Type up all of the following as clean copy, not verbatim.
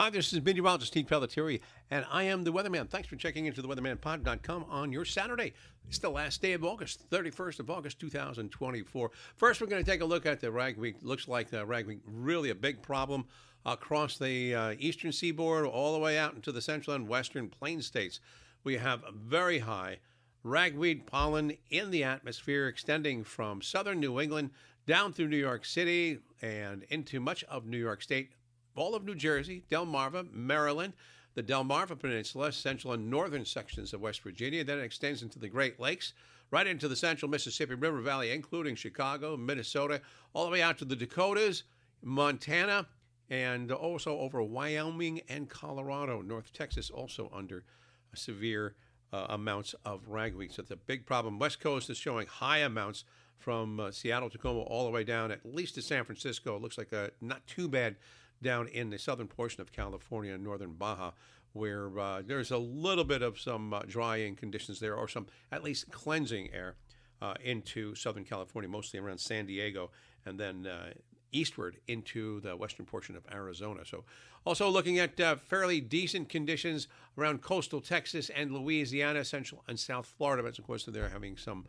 Hi, this is meteorologist Teague Pelletieri, and I am the Weatherman. Thanks for checking into the weathermanpod.com on your Saturday. It's the last day of August, 31st of August, 2024. First, we're going to take a look at the ragweed. Looks like the ragweed really a big problem across the eastern seaboard all the way out into the central and western plain states. We have very high ragweed pollen in the atmosphere extending from southern New England down through New York City and into much of New York State, all of New Jersey, Delmarva, Maryland, the Delmarva Peninsula, central and northern sections of West Virginia. Then it extends into the Great Lakes, right into the central Mississippi River Valley, including Chicago, Minnesota, all the way out to the Dakotas, Montana, and also over Wyoming and Colorado. North Texas also under severe amounts of ragweed. So it's a big problem. West Coast is showing high amounts from Seattle, Tacoma, all the way down at least to San Francisco. It looks like not too bad down in the southern portion of California and northern Baja, where there's a little bit of some drying conditions there, or some at least cleansing air into Southern California, mostly around San Diego, and then eastward into the western portion of Arizona. So also looking at fairly decent conditions around coastal Texas and Louisiana, central and south Florida. But of course, they're having some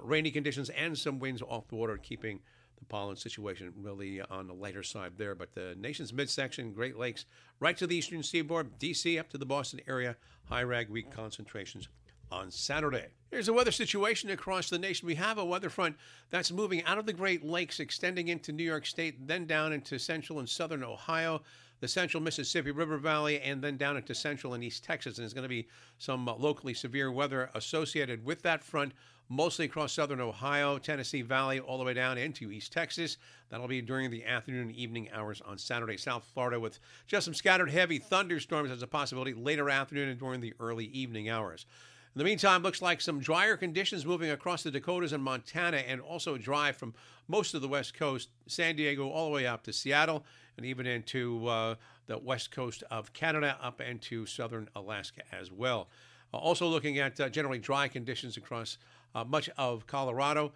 rainy conditions and some winds off the water, keeping the pollen situation really on the lighter side there. But the nation's midsection, Great Lakes, right to the eastern seaboard, D.C. up to the Boston area, high ragweed concentrations on Saturday. Here's the weather situation across the nation. We have a weather front that's moving out of the Great Lakes, extending into New York State, then down into central and southern Ohio, the central Mississippi River Valley, and then down into central and east Texas. And there's going to be some locally severe weather associated with that front, mostly across southern Ohio, Tennessee Valley, all the way down into East Texas. That'll be during the afternoon and evening hours on Saturday. South Florida with just some scattered heavy thunderstorms as a possibility later afternoon and during the early evening hours. In the meantime, looks like some drier conditions moving across the Dakotas and Montana, and also dry from most of the West Coast, San Diego, all the way up to Seattle, and even into the west coast of Canada, up into southern Alaska as well. Also looking at generally dry conditions across much of Colorado,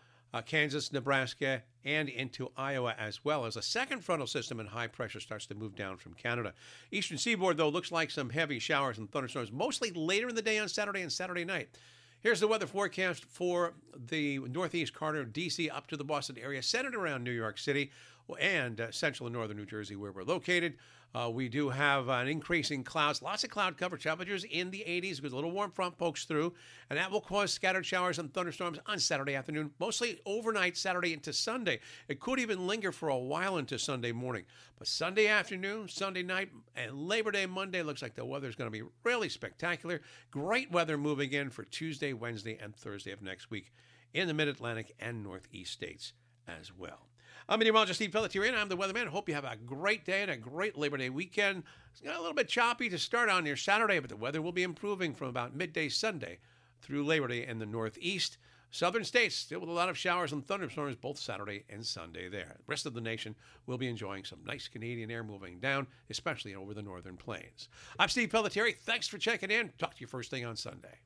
Kansas, Nebraska, and into Iowa, as well as a second frontal system and high pressure starts to move down from Canada. Eastern seaboard, though, looks like some heavy showers and thunderstorms, mostly later in the day on Saturday and Saturday night. Here's the weather forecast for the northeast corner, D.C. up to the Boston area, centered around New York City, and central and northern New Jersey, where we're located. We do have an increase in clouds, lots of cloud cover, temperatures in the 80s because a little warm front pokes through, and that will cause scattered showers and thunderstorms on Saturday afternoon, mostly overnight Saturday into Sunday. It could even linger for a while into Sunday morning. But Sunday afternoon, Sunday night, and Labor Day Monday looks like the weather's going to be really spectacular. Great weather moving in for Tuesday, Wednesday, and Thursday of next week in the Mid-Atlantic and Northeast states as well. I'm meteorologist Teague Pelletieri, and I'm the Weatherman. I hope you have a great day and a great Labor Day weekend. It's got a little bit choppy to start on your Saturday, but the weather will be improving from about midday Sunday through Labor Day in the Northeast. Southern states still with a lot of showers and thunderstorms both Saturday and Sunday there. The rest of the nation will be enjoying some nice Canadian air moving down, especially over the northern plains. I'm Steve Pelletieri. Thanks for checking in. Talk to you first thing on Sunday.